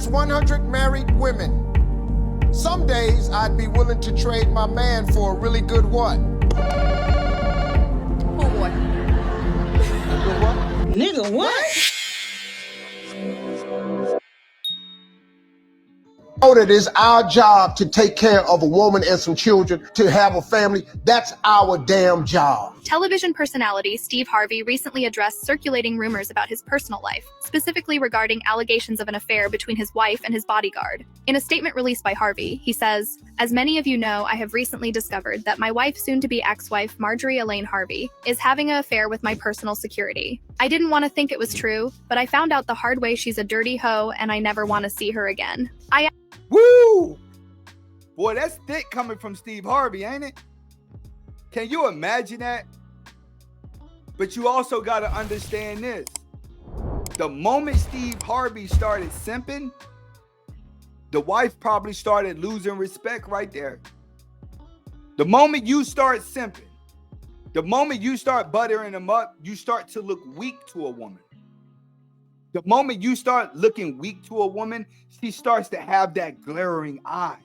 has 100 married women. Some days I'd be willing to trade my man for a really good what? Oh boy. Good what? Nigga, what? Know that it's our job to take care of a woman and some children, to have a family. That's our damn job. Television personality Steve Harvey recently addressed circulating rumors about his personal life, specifically regarding allegations of an affair between his wife and his bodyguard. In a statement released by Harvey, he says, "As many of you know, I have recently discovered that my wife, soon-to-be ex-wife Marjorie Harvey, is having an affair with my personal security. I didn't want to think it was true, but I found out the hard way she's a dirty hoe and I never want to see her again." Woo! Boy, that's thick coming from Steve Harvey, ain't it? Can you imagine that? But you also got to understand this. The moment Steve Harvey started simping, the wife probably started losing respect right there. The moment you start simping, the moment you start buttering them up, you start to look weak to a woman. The moment you start looking weak to a woman, she starts to have that glaring eye.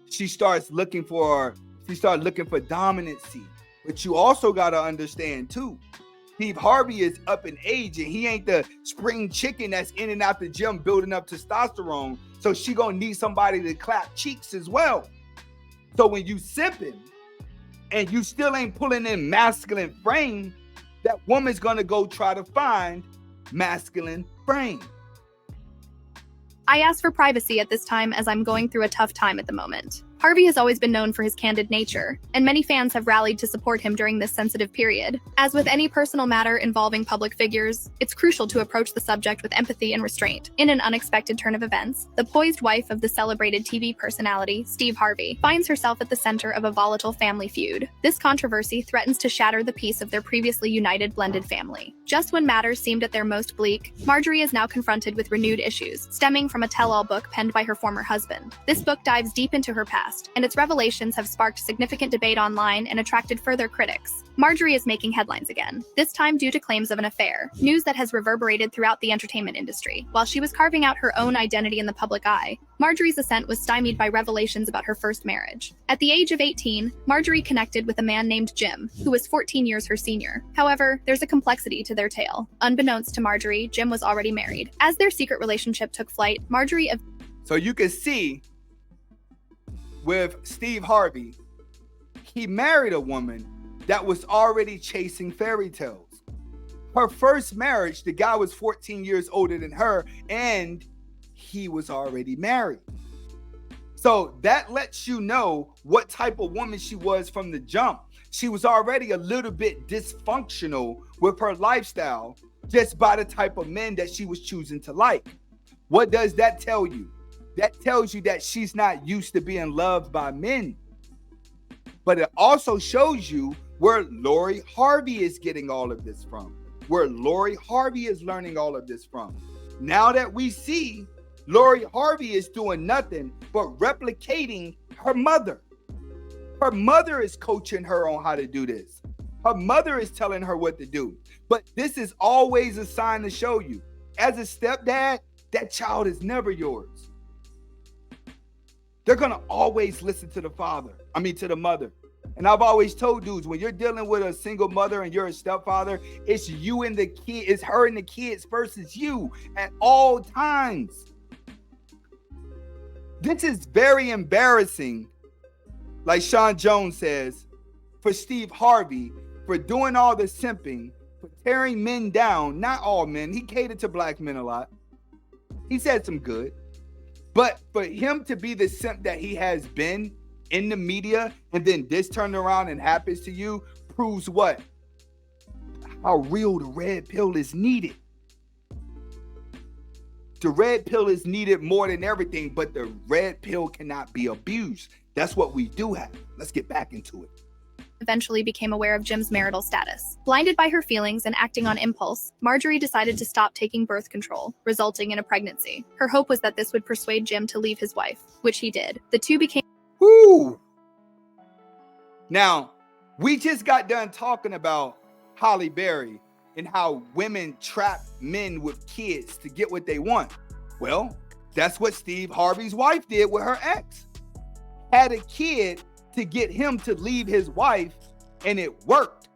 She starts looking for dominancy. But you also got to understand too, Steve Harvey is up in age and he ain't the spring chicken that's in and out the gym building up testosterone. So she gonna need somebody to clap cheeks as well. So when you sipping and you still ain't pulling in masculine frame, that woman's gonna go try to find masculine frame. I ask for privacy at this time as I'm going through a tough time at the moment. Harvey has always been known for his candid nature, and many fans have rallied to support him during this sensitive period. As with any personal matter involving public figures, it's crucial to approach the subject with empathy and restraint. In an unexpected turn of events, the poised wife of the celebrated TV personality, Steve Harvey, finds herself at the center of a volatile family feud. This controversy threatens to shatter the peace of their previously united blended family. Just when matters seemed at their most bleak, Marjorie is now confronted with renewed issues, stemming from a tell-all book penned by her former husband. This book dives deep into her past, and its revelations have sparked significant debate online and attracted further critics. Marjorie is making headlines again, this time due to claims of an affair, news that has reverberated throughout the entertainment industry. While she was carving out her own identity in the public eye, Marjorie's ascent was stymied by revelations about her first marriage. At the age of 18, Marjorie connected with a man named Jim, who was 14 years her senior. However, there's a complexity to their tale. Unbeknownst to Marjorie, Jim was already married. As their secret relationship took flight, So you can see with Steve Harvey, he married a woman that was already chasing fairy tales. Her first marriage, the guy was 14 years older than her, and he was already married. So that lets you know what type of woman she was from the jump. She was already a little bit dysfunctional with her lifestyle just by the type of men that she was choosing to like. What does that tell you? That tells you that she's not used to being loved by men. But it also shows you where Lori Harvey is getting all of this from, where Lori Harvey is learning all of this from. Now that we see Lori Harvey is doing nothing but replicating her mother. Her mother is coaching her on how to do this. Her mother is telling her what to do. But this is always a sign to show you, as a stepdad, that child is never yours. They're going to always listen to the mother. And I've always told dudes, when you're dealing with a single mother and you're a stepfather, it's you and the kid, it's her and the kids versus you at all times. This is very embarrassing, like Sean Jones says, for Steve Harvey, for doing all the simping, for tearing men down. Not all men. He catered to black men a lot. He said some good. But for him to be the simp that he has been in the media, and then this turned around and happens to you, proves what? How real the red pill is needed. The red pill is needed more than everything, but the red pill cannot be abused. That's what we do have. Let's get back into it. Eventually became aware of Jim's marital status. Blinded by her feelings and acting on impulse, Marjorie decided to stop taking birth control, resulting in a pregnancy. Her hope was that this would persuade Jim to leave his wife, which he did. The two became... Woo! Now, we just got done talking about Halle Berry and how women trap men with kids to get what they want. Well, That's what Steve Harvey's wife did with her ex. Had a kid to get him to leave his wife, and it worked.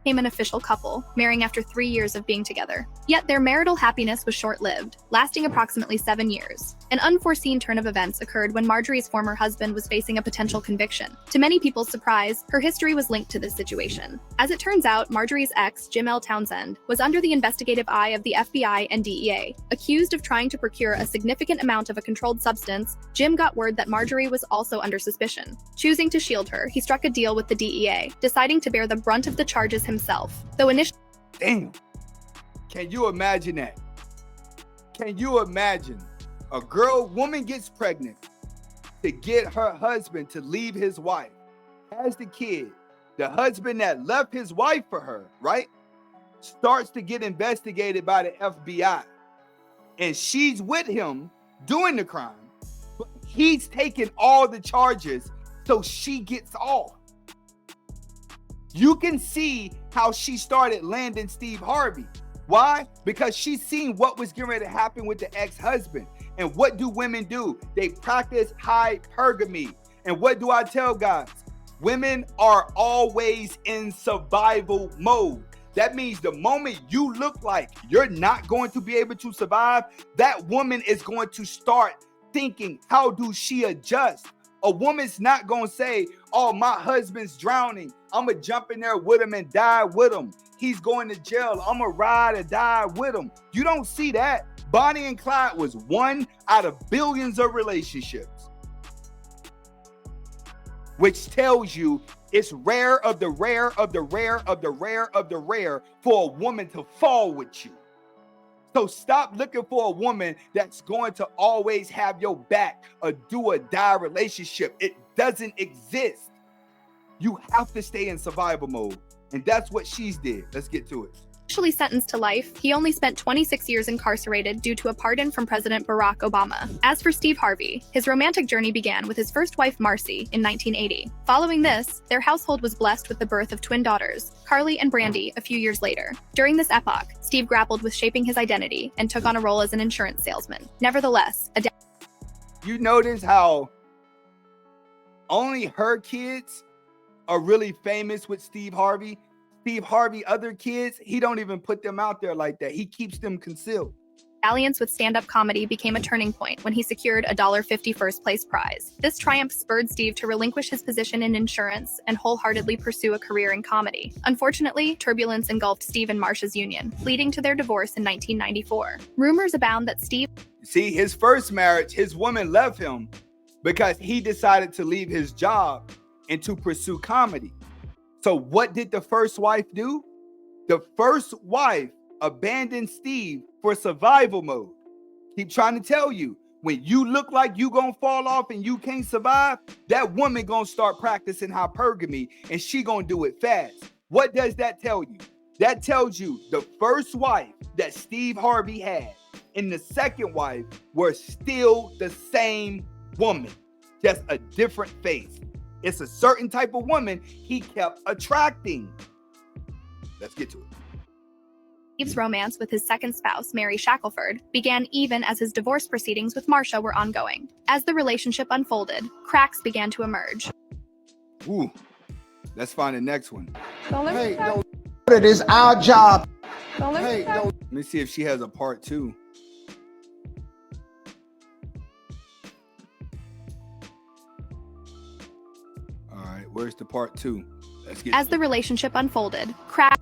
Became an official couple, marrying after 3 years of being together. Yet their marital happiness was short-lived, lasting approximately 7 years. An unforeseen turn of events occurred when Marjorie's former husband was facing a potential conviction. To many people's surprise, her history was linked to this situation. As it turns out, Marjorie's ex, Jim L. Townsend, was under the investigative eye of the FBI and DEA. Accused of trying to procure a significant amount of a controlled substance, Jim got word that Marjorie was also under suspicion. Choosing to shield her, he struck a deal with the DEA, deciding to bear the brunt of the charges himself. Though initially— Damn. Can you imagine that? Can you imagine a woman gets pregnant to get her husband to leave his wife, has the kid, the husband that left his wife for her, right, starts to get investigated by the FBI, and she's with him doing the crime, but he's taking all the charges, so she gets off. You can see how she started landing Steve Harvey. Why? Because she's seen what was getting ready to happen with the ex-husband. And what do women do? They practice hypergamy. And what do I tell guys? Women are always in survival mode. That means the moment you look like you're not going to be able to survive, that woman is going to start thinking, how do she adjust? A woman's not going to say, oh, my husband's drowning, I'm going to jump in there with him and die with him. He's going to jail, I'm going to ride or die with him. You don't see that. Bonnie and Clyde was one out of billions of relationships, which tells you it's rare of the rare of the rare of the rare of the rare for a woman to fall with you. So stop looking for a woman that's going to always have your back, a do or die relationship. It doesn't exist. You have to stay in survival mode. And that's what she's did. Let's get to it. Initially sentenced to life, he only spent 26 years incarcerated due to a pardon from President Barack Obama. As for Steve Harvey, his romantic journey began with his first wife, Marcy, in 1980. Following this, their household was blessed with the birth of twin daughters, Carly and Brandy, a few years later. During this epoch, Steve grappled with shaping his identity and took on a role as an insurance salesman. Nevertheless, you notice how only her kids are really famous with Steve Harvey. Steve Harvey, other kids, he don't even put them out there like that. He keeps them concealed. Alliance with stand-up comedy became a turning point when he secured a $50 first-place prize. This triumph spurred Steve to relinquish his position in insurance and wholeheartedly pursue a career in comedy. Unfortunately, turbulence engulfed Steve and Marsha's union, leading to their divorce in 1994. Rumors abound that Steve— See, his first marriage, his woman left him because he decided to leave his job and to pursue comedy. So what did the first wife do? The first wife abandoned Steve for survival mode. Keep trying to tell you, when you look like you gonna fall off and you can't survive, that woman gonna start practicing hypergamy and she gonna do it fast. What does that tell you? That tells you the first wife that Steve Harvey had and the second wife were still the same woman, just a different face. It's a certain type of woman he kept attracting. Let's get to it. Steve's romance with his second spouse, Mary Shackelford, began even as his divorce proceedings with Marsha were ongoing. As the relationship unfolded, cracks began to emerge. Ooh, let's find the next one. Hey, no, it is our job. Hey, no. Let me see if she has a part 2. Where's the part 2? Let's get As the relationship unfolded, cracks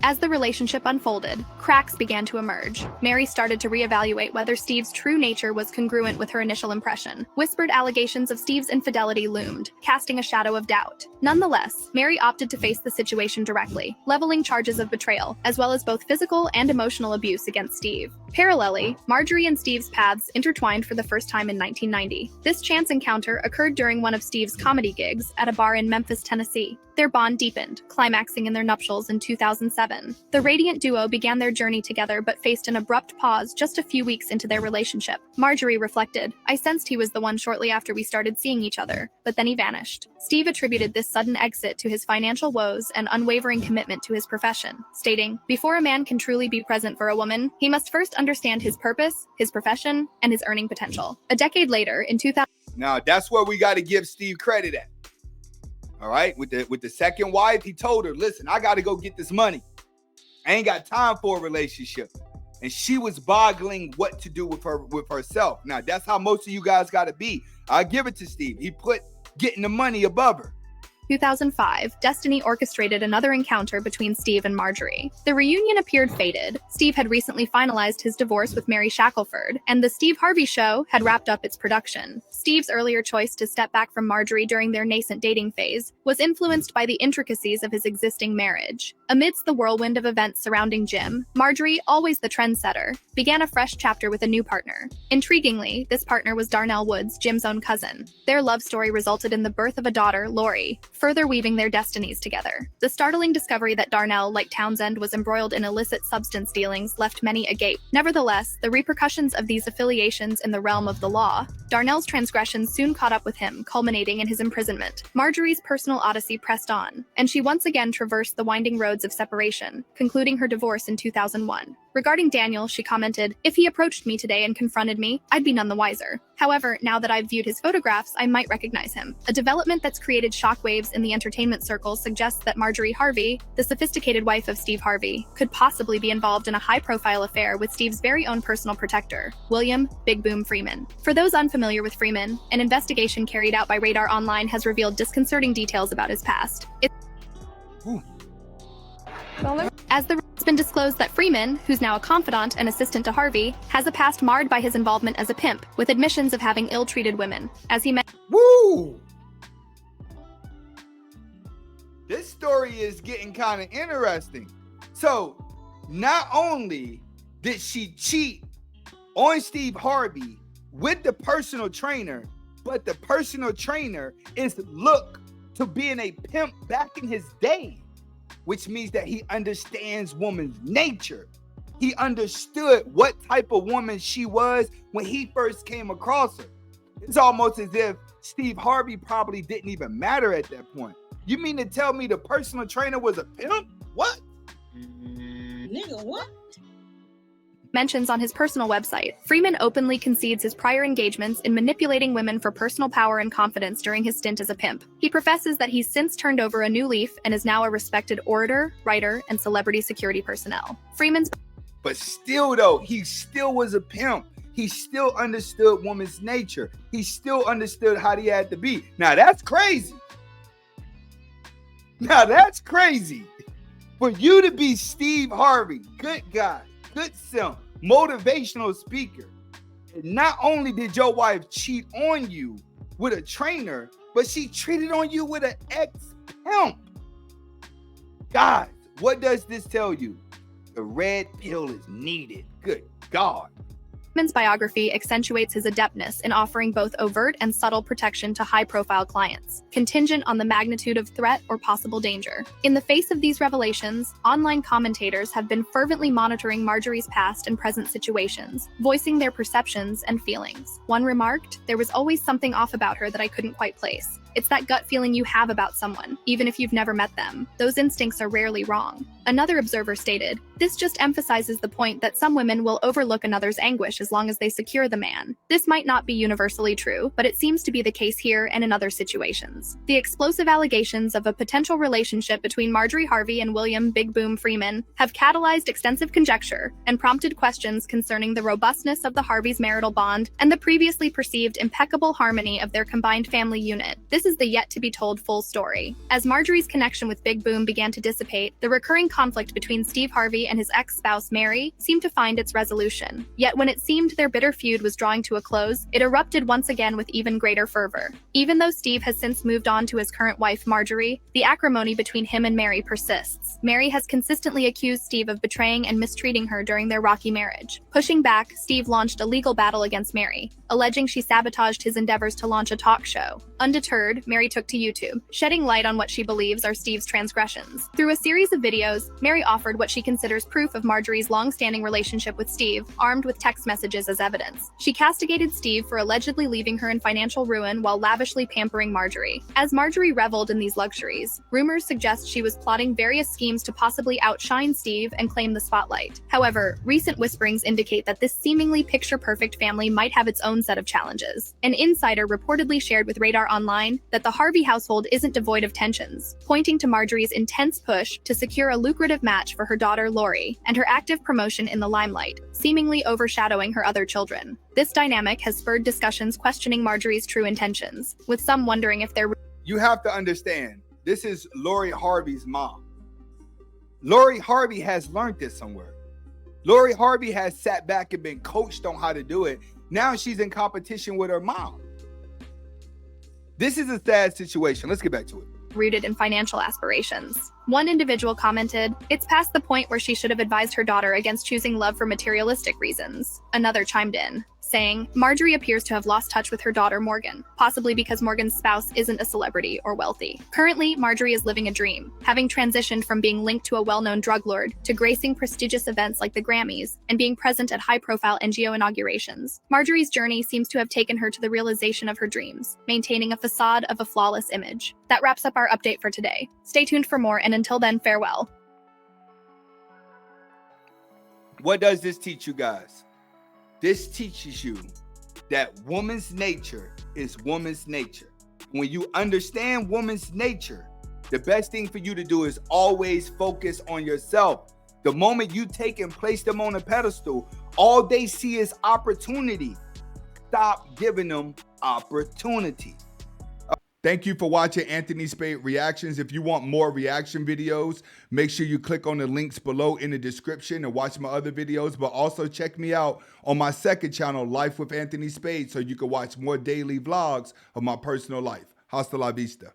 began to emerge. Mary started to reevaluate whether Steve's true nature was congruent with her initial impression. Whispered allegations of Steve's infidelity loomed, casting a shadow of doubt. Nonetheless, Mary opted to face the situation directly, leveling charges of betrayal, as well as both physical and emotional abuse against Steve. Parallelly, Marjorie and Steve's paths intertwined for the first time in 1990. This chance encounter occurred during one of Steve's comedy gigs at a bar in Memphis, Tennessee. Their bond deepened, climaxing in their nuptials in 2007. The radiant duo began their journey together but faced an abrupt pause just a few weeks into their relationship. Marjorie reflected, "I sensed he was the one shortly after we started seeing each other, but then he vanished." Steve attributed this sudden exit to his financial woes and unwavering commitment to his profession, stating, "Before a man can truly be present for a woman, he must first understand his purpose, his profession, and his earning potential. A decade later, in 2000. Now, that's where we got to give Steve credit at. All right, with the second wife, he told her, listen, I got to go get this money. I ain't got time for a relationship. And she was boggling what to do with herself. Now, that's how most of you guys got to be. I'll give it to Steve. He put getting the money above her. 2005, destiny orchestrated another encounter between Steve and Marjorie. The reunion appeared fated. Steve had recently finalized his divorce with Mary Shackelford, and The Steve Harvey Show had wrapped up its production. Steve's earlier choice to step back from Marjorie during their nascent dating phase was influenced by the intricacies of his existing marriage. Amidst the whirlwind of events surrounding Jim, Marjorie, always the trendsetter, began a fresh chapter with a new partner. Intriguingly, this partner was Darnell Woods, Jim's own cousin. Their love story resulted in the birth of a daughter, Lori, further weaving their destinies together. The startling discovery that Darnell, like Townsend, was embroiled in illicit substance dealings left many agape. Nevertheless, the repercussions of these affiliations in the realm of the law, Darnell's transgressions soon caught up with him, culminating in his imprisonment. Marjorie's personal odyssey pressed on, and she once again traversed the winding roads of separation, concluding her divorce in 2001. Regarding Daniel, she commented, "If he approached me today and confronted me, I'd be none the wiser. However, now that I've viewed his photographs, I might recognize him." A development that's created shockwaves in the entertainment circles suggests that Marjorie Harvey, the sophisticated wife of Steve Harvey, could possibly be involved in a high-profile affair with Steve's very own personal protector, William "Big Boom" Freeman. For those unfamiliar with Freeman, an investigation carried out by Radar Online has revealed disconcerting details about his past. As it's been disclosed that Freeman, who's now a confidant and assistant to Harvey, has a past marred by his involvement as a pimp, with admissions of having ill-treated women. As he Woo! This story is getting kind of interesting. So, not only did she cheat on Steve Harvey with the personal trainer, but the personal trainer is looked to being a pimp back in his day, which means that he understands woman's nature. He understood what type of woman she was when he first came across her. It's almost as if Steve Harvey probably didn't even matter at that point. You mean to tell me the personal trainer was a pimp? What? Nigga, what? mentions on his personal website, Freeman openly concedes his prior engagements in manipulating women for personal power and confidence during his stint as a pimp. He professes that he's since turned over a new leaf and is now a respected orator, writer, and celebrity security personnel. Freeman's But still though, he still was a pimp. He still understood woman's nature. He still understood how he had to be. Now that's crazy. Now that's crazy. For you to be Steve Harvey, good guy, good simp, motivational speaker. And not only did your wife cheat on you with a trainer, but she treated on you with an ex-pimp. Guys, what does this tell you? The red pill is needed. Good God. Freeman's biography accentuates his adeptness in offering both overt and subtle protection to high-profile clients, contingent on the magnitude of threat or possible danger. In the face of these revelations, online commentators have been fervently monitoring Marjorie's past and present situations, voicing their perceptions and feelings. One remarked, "There was always something off about her that I couldn't quite place. It's that gut feeling you have about someone, even if you've never met them. Those instincts are rarely wrong." Another observer stated, "This just emphasizes the point that some women will overlook another's anguish as long as they secure the man. This might not be universally true, but it seems to be the case here and in other situations." The explosive allegations of a potential relationship between Marjorie Harvey and William "Big Boom" Freeman have catalyzed extensive conjecture and prompted questions concerning the robustness of the Harveys' marital bond and the previously perceived impeccable harmony of their combined family unit. This is the yet-to-be-told full story. As Marjorie's connection with Big Boom began to dissipate, the recurring conflict between Steve Harvey and his ex-spouse Mary seemed to find its resolution. Yet when it seemed their bitter feud was drawing to a close, it erupted once again with even greater fervor. Even though Steve has since moved on to his current wife Marjorie, the acrimony between him and Mary persists. Mary has consistently accused Steve of betraying and mistreating her during their rocky marriage. Pushing back, Steve launched a legal battle against Mary, alleging she sabotaged his endeavors to launch a talk show. Undeterred, Mary took to YouTube, shedding light on what she believes are Steve's transgressions. Through a series of videos, Mary offered what she considers proof of Marjorie's long-standing relationship with Steve, armed with text messages as evidence. She castigated Steve for allegedly leaving her in financial ruin while lavishly pampering Marjorie. As Marjorie reveled in these luxuries, rumors suggest she was plotting various schemes to possibly outshine Steve and claim the spotlight. However, recent whisperings indicate that this seemingly picture-perfect family might have its own set of challenges. An insider reportedly shared with Radar Online that the Harvey household isn't devoid of tensions, pointing to Marjorie's intense push to secure a lucrative match for her daughter Lori and her active promotion in the limelight, seemingly overshadowing her other children. This dynamic has spurred discussions questioning Marjorie's true intentions, with some wondering if they're... You have to understand, this is Lori Harvey's mom. Lori Harvey has learned this somewhere. Lori Harvey has sat back and been coached on how to do it. Now she's in competition with her mom. This is a sad situation. Let's get back to it. Rooted in financial aspirations. One individual commented, "It's past the point where she should have advised her daughter against choosing love for materialistic reasons." Another chimed in, saying, "Marjorie appears to have lost touch with her daughter Morgan, possibly because Morgan's spouse isn't a celebrity or wealthy." Currently, Marjorie is living a dream, having transitioned from being linked to a well-known drug lord to gracing prestigious events like the Grammys and being present at high-profile NGO inaugurations. Marjorie's journey seems to have taken her to the realization of her dreams, maintaining a facade of a flawless image. That wraps up our update for today. Stay tuned for more, and until then, farewell. What does this teach you guys? This teaches you that woman's nature is woman's nature. When you understand woman's nature, the best thing for you to do is always focus on yourself. The moment you take and place them on a pedestal, all they see is opportunity. Stop giving them opportunity. Thank you for watching Anthony Spade Reactions. If you want more reaction videos, make sure you click on the links below in the description and watch my other videos, but also check me out on my second channel, Life with Anthony Spade, so you can watch more daily vlogs of my personal life. Hasta la vista.